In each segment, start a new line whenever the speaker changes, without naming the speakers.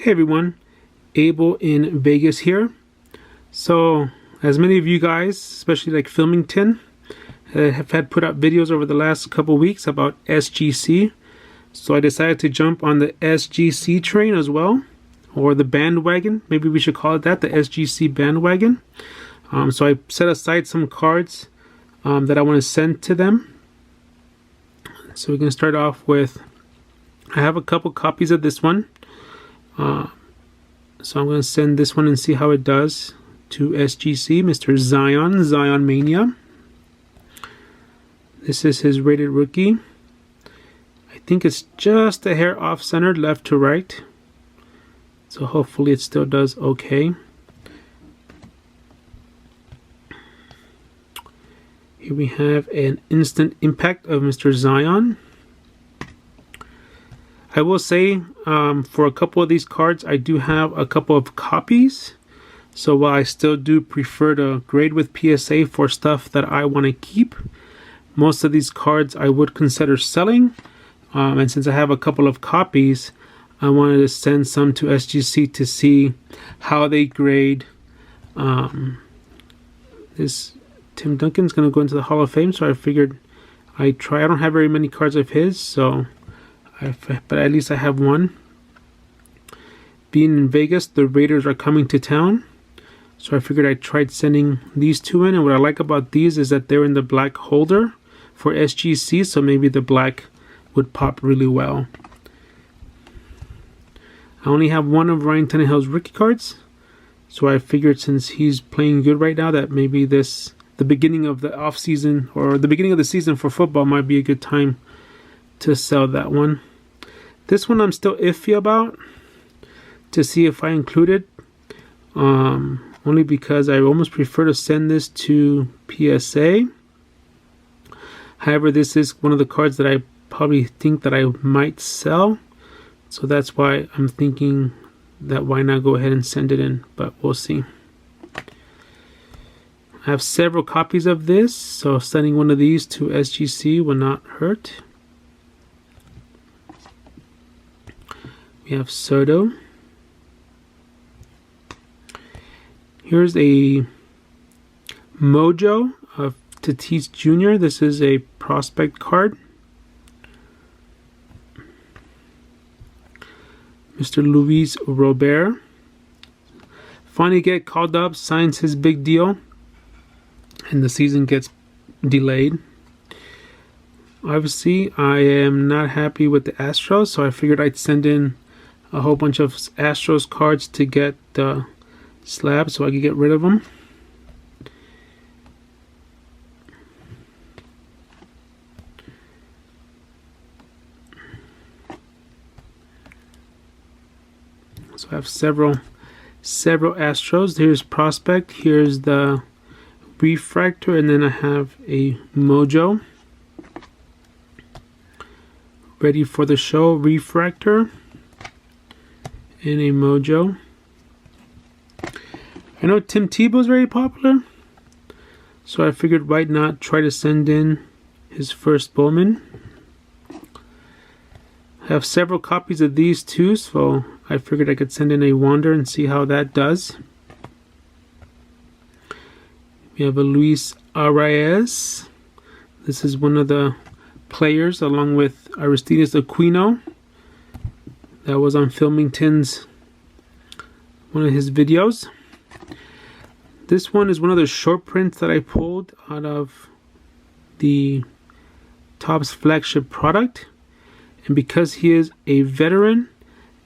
Hey everyone, Abel in Vegas here. So, as many of you guys, especially like Filmington, have had put out videos over the last couple weeks about SGC. So I decided to jump on the SGC train as well, or the bandwagon. Maybe we should call it that, the SGC bandwagon. So I set aside some cards that I want to send to them. So we're going to start off with, I have a couple copies of this one. So I'm going to send this one and see how it does to SGC, Mr. Zion Mania. This is his rated rookie. I think it's just a hair off-centered left to right. So hopefully it still does okay. Here we have an instant impact of Mr. Zion. I will say for a couple of these cards I do have a couple of copies, so while I still do prefer to grade with PSA for stuff that I want to keep, most of these cards I would consider selling, and since I have a couple of copies, I wanted to send some to SGC to see how they grade. This Tim Duncan's going to go into the Hall of Fame, so I figured I'd try. I don't have very many cards of his, so but at least I have one. Being in Vegas, the Raiders are coming to town, so I figured I tried sending these two in, and what I like about these is that they're in the black holder for SGC, so maybe the black would pop really well. I only have one of Ryan Tannehill's rookie cards, so I figured since he's playing good right now that maybe the beginning of the off season or the beginning of the season for football might be a good time to sell that one. This one I'm still iffy about to see if I include it, only because I almost prefer to send this to PSA. However, this is one of the cards that I probably think that I might sell, so that's why I'm thinking that why not go ahead and send it in, but we'll see. I have several copies of this, so sending one of these to SGC will not hurt. We have Soto. Here's a Mojo of Tatis Jr. This is a prospect card. Mr. Luis Robert. Finally get called up, signs his big deal, and the season gets delayed. Obviously, I am not happy with the Astros, so I figured I'd send in a whole bunch of Astros cards to get the slab so I could get rid of them. So I have several Astros. Here's prospect, here's the refractor, and then I have a Mojo. Ready for the show, refractor, and a Mojo. I know Tim Tebow is very popular, so I figured why not try to send in his first Bowman. I have several copies of these too, so I figured I could send in a Wander and see how that does. We have a Luis Arias. This is one of the players along with Aristides Aquino that was on Filmington's one of his videos. This one is one of the short prints that I pulled out of the Topps flagship product, and because he is a veteran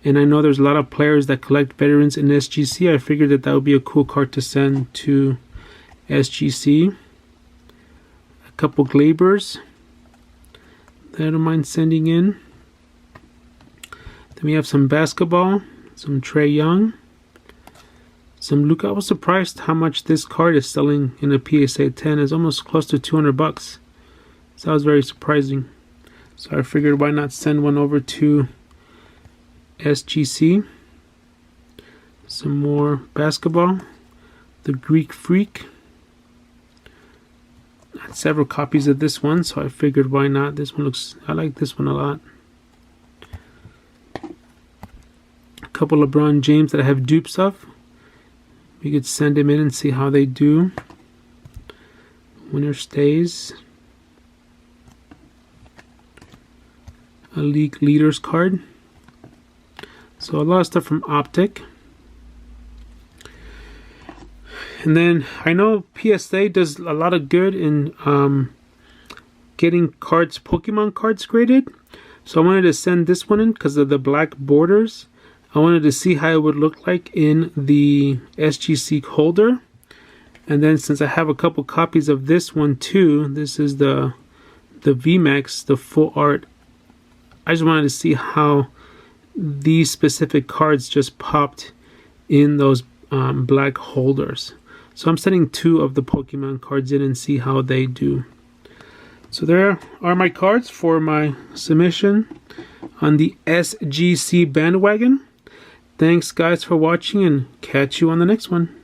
and I know there's a lot of players that collect veterans in SGC, I figured that would be a cool card to send to SGC. A couple Glabers that I don't mind sending in. Then we have some basketball, some Trae Young, some Luka. I was surprised how much this card is selling in a PSA 10. It's almost close to $200. So that was very surprising. So I figured why not send one over to SGC. Some more basketball, the Greek Freak. I had several copies of this one, so I figured why not. This one looks, I like this one a lot. couple LeBron James that I have dupes of. We could send them in and see how they do. Winner stays. A league leaders card. So a lot of stuff from Optic. And then I know PSA does a lot of good in getting cards, Pokemon cards graded. So I wanted to send this one in because of the black borders. I wanted to see how it would look like in the SGC holder. And then since I have a couple copies of this one too, this is the VMAX, the full art. I just wanted to see how these specific cards just popped in those black holders. So I'm sending 2 of the Pokemon cards in and see how they do. So there are my cards for my submission on the SGC bandwagon. Thanks guys for watching, and catch you on the next one.